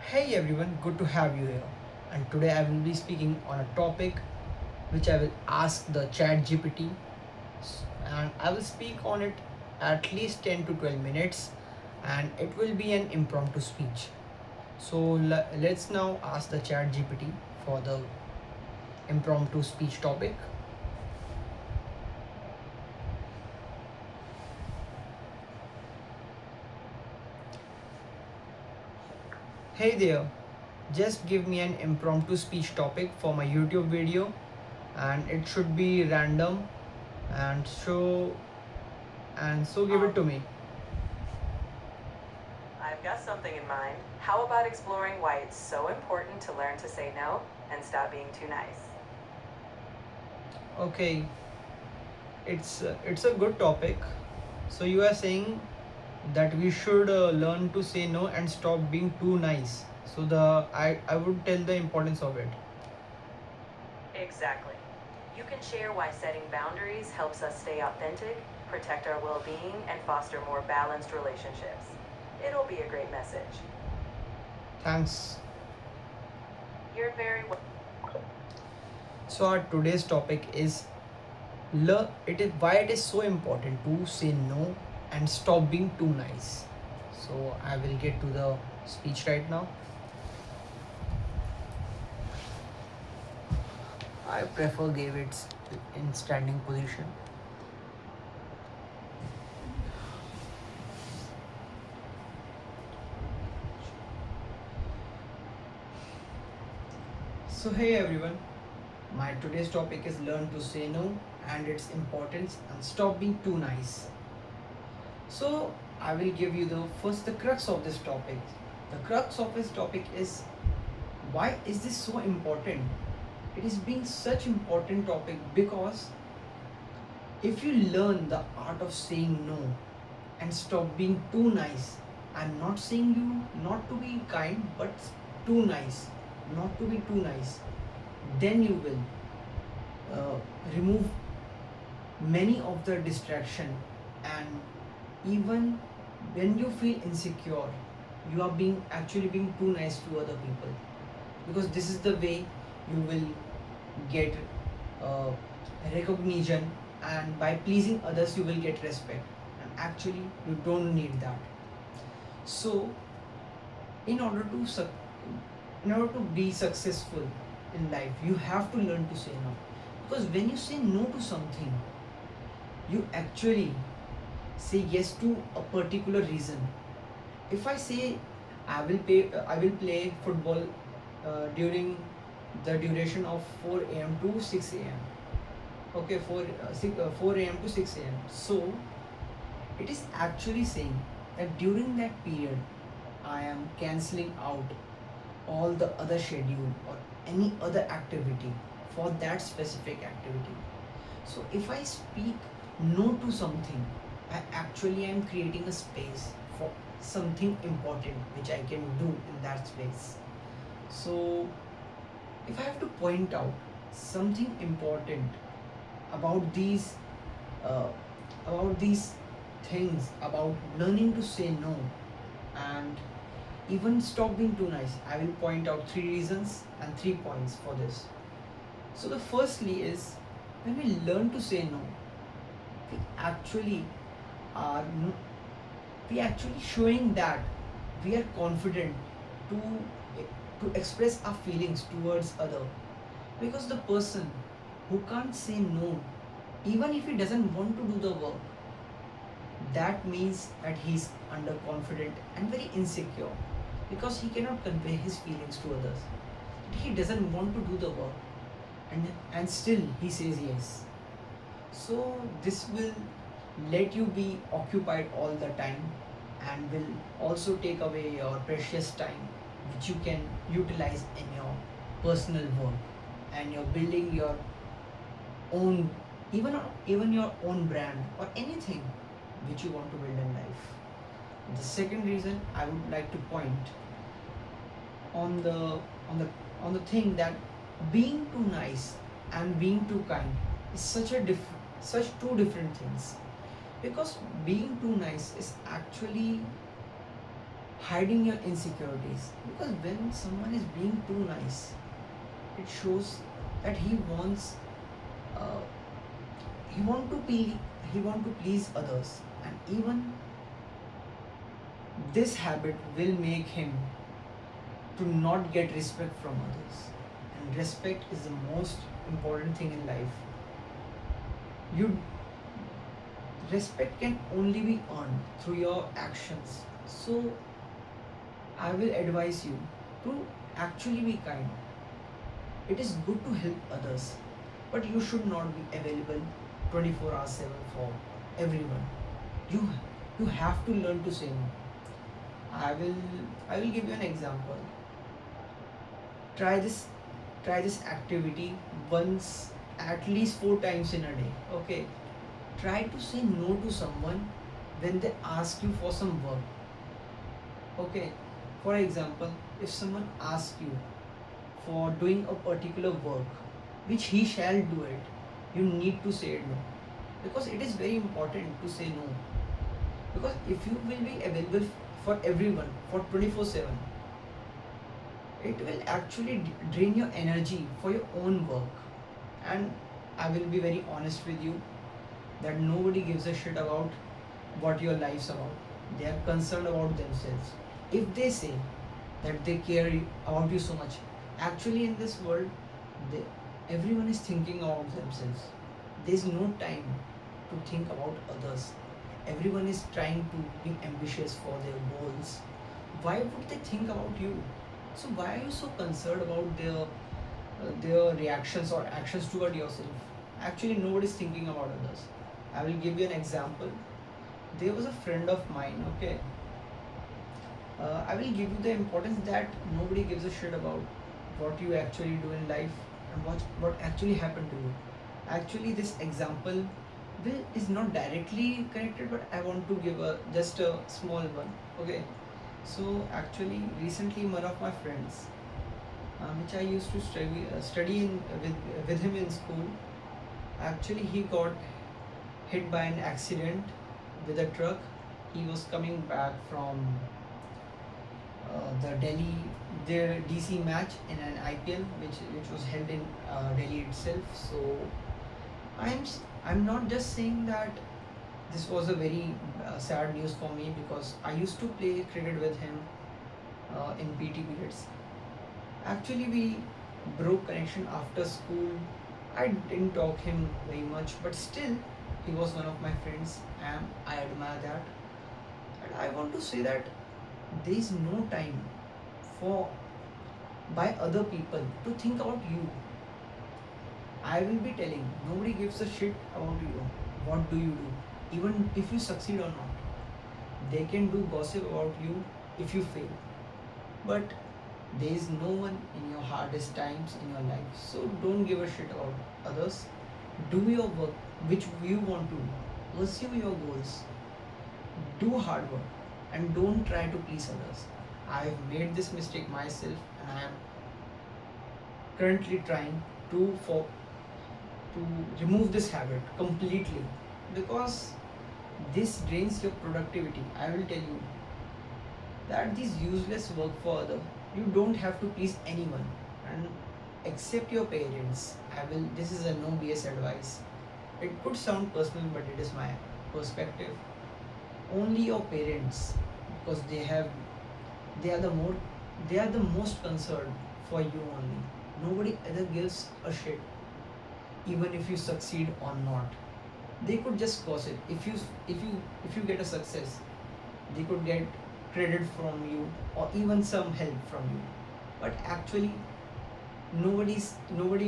Hey everyone, good to have you here. And today I will be speaking on a topic which I will ask the chat GPT, and I will speak on it at least 10 to 12 minutes, and it will be an impromptu speech. So let's now ask the chat GPT for the impromptu speech topic. Hey there, just give me an impromptu speech topic for my YouTube video, and it should be random and so give it to me. I've got something in mind. How about exploring why it's so important to learn to say no and stop being too nice? Okay, it's a good topic. So you are saying that we should learn to say no and stop being too nice. So I would tell the importance of it. Exactly. You can share why setting boundaries helps us stay authentic, protect our well being, and foster more balanced relationships. It'll be a great message. Thanks. You're very welcome. So our today's topic is it is why it is so important to say no and stop being too nice. So I will get to the speech right now. I prefer give it in standing position. So hey everyone, my today's topic is learn to say no and its importance and stop being too nice. So I will give you the crux of this topic. The crux of this topic is why is this so important? It is being such important topic because if you learn the art of saying no and stop being too nice, I'm not saying you not to be kind, but too nice, not to be too nice, then you will remove many of the distraction, and even when you feel insecure, you are being actually being too nice to other people, because this is the way you will get uh, recognition, and by pleasing others you will get respect, and actually you don't need that. So in order to in order to be successful in life, you have to learn to say no, because when you say no to something, you actually say yes to a particular reason. If I say I will play football during the duration of 4 a.m. to 6 a.m. Okay, 4 a.m. to 6 a.m. So it is actually saying that during that period I am cancelling out all the other schedule or any other activity for that specific activity. So if I speak no to something, I actually am creating a space for something important which I can do in that space. So if I have to point out something important about uh, these things, about learning to say no and even stop being too nice, I will point out three reasons and 3 points for this. So the firstly is, when we learn to say no, we actually are we actually showing that we are confident to express our feelings towards other, because the person who can't say no, even if he doesn't want to do the work, that means that he's underconfident and very insecure, because he cannot convey his feelings to others. He doesn't want to do the work, and still he says yes. So this will let you be occupied all the time, and will also take away your precious time which you can utilize in your personal work, and you're building your own, even your own brand or anything which you want to build in life. The second reason I would like to point on the on the on the thing that being too nice and being too kind is such two different things, because being too nice is actually hiding your insecurities, because when someone is being too nice, it shows that uh, he want to be he want to please others, and even this habit will make him to not get respect from others. And respect is the most important thing in life. You Respect can only be earned through your actions. So I will advise you to actually be kind. It is good to help others, but you should not be available 24 hours 7 for everyone. You you have to learn to say no. I will I will give you an example. Try this try this activity once, at least 4 times in a day. Okay. Try to say no to someone when they ask you for some work. Okay. For example, if someone asks you for doing a particular work which he shall do it, you need to say no, because it is very important to say no. Because if you will be available for everyone for 24/7, it will actually drain your energy for your own work. And I will be very honest with you that nobody gives a shit about what your life's about. They are concerned about themselves. If they say that they care about you so much, actually in this world, they, everyone is thinking about themselves. There's no time to think about others. Everyone is trying to be ambitious for their goals. Why would they think about you? So why are you so concerned about their reactions or actions toward yourself? Actually, nobody is thinking about others. I will give you an example. There was a friend of mine. Okay, I will give you the importance that nobody gives a shit about what you actually do in life and what actually happened to you. Actually, this example is not directly connected, but I want to give a just a small one. Okay, so actually, recently one of my friends, which I used to study with him in school, actually he got hit by an accident with a truck. He was coming back from the DC match in an IPL, which was held in Delhi itself. So I'm not just saying that this was a very sad news for me, because I used to play cricket with him in PT periods. Actually, we broke connection after school. I didn't talk him very much, but still, he was one of my friends, and I admire that. And I want to say that there is no time for by other people to think about you. I will be telling, nobody gives a shit about you. What do you do? Even if you succeed or not, they can do gossip about you if you fail. But there is no one in your hardest times in your life. So don't give a shit about others. Do your work which you want to do. Pursue your goals. Do hard work and don't try to please others. I have made this mistake myself, and I am currently trying to remove this habit completely, because this drains your productivity. I will tell you that this useless work for other, you don't have to please anyone, and accept your parents. This is a no BS advice. It could sound personal, but it is my perspective. Only your parents, because they are the more they are the most concerned for you only. Nobody other gives a shit, even if you succeed or not. They could just gossip. If you get a success, they could get credit from you or even some help from you. But actually, nobody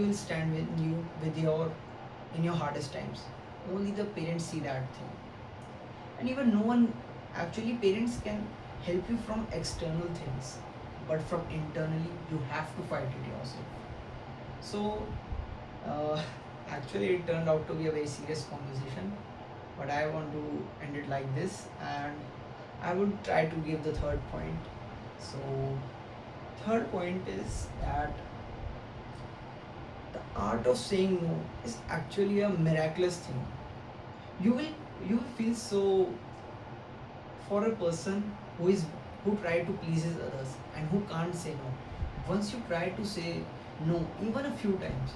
will stand with you in your hardest times. Only the parents see that thing. And even no one, actually parents can help you from external things, but from internally you have to fight it yourself. So uh, actually it turned out to be a very serious conversation, but I want to end it like this, and I would try to give the third point. So third point is that the art of saying no is actually a miraculous thing. You will feel so, for a person who who try to please others and who can't say no. Once you try to say no, even a few times,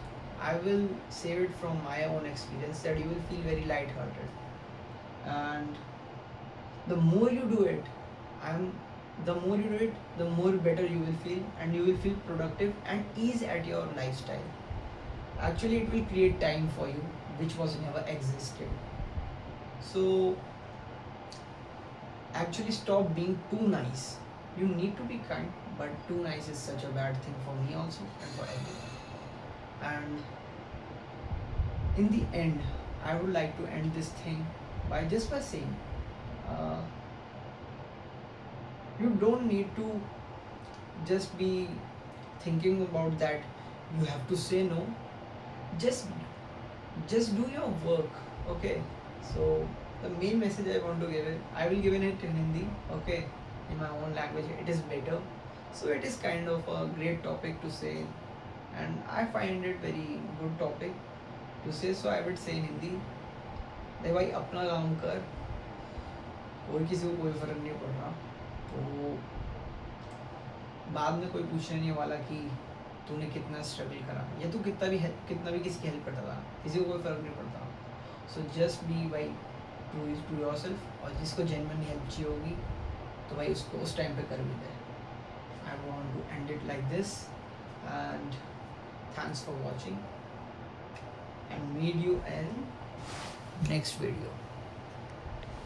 I will say it from my own experience that you will feel very light-hearted, and the more you do it, I'm the more you do it, the more better you will feel, and you will feel productive and ease at your lifestyle. Actually, it will create time for you, which was never existed. So actually, stop being too nice. You need to be kind, but too nice is such a bad thing for me also and for everyone. And in the end, I would like to end this thing by saying, uh, you don't need to just be thinking about that you have to say no. Just just do your work. Okay, so the main message I want to give it, I will give it in Hindi. Okay, in my own language it is better. So it is kind of a great topic to say, and I find it very good topic to say, so I would say in Hindi, दे भाई अपना काम कर, कोई किसी को कोई फर्क नहीं पड़ रहा, तो बाद में कोई पूछने नहीं वाला कि तूने कितना स्ट्रगल करा या तू कितना भी किसी की हेल्प करता था, किसी को कोई फ़र्क नहीं पड़ता. सो जस्ट बी भाई टू योर सेल्फ, और जिसको जेन्युइनली हेल्प चाहिए होगी तो भाई उसको उस टाइम पे कर भी दे. I want to end it like this, and thanks for watching, and meet you in next video.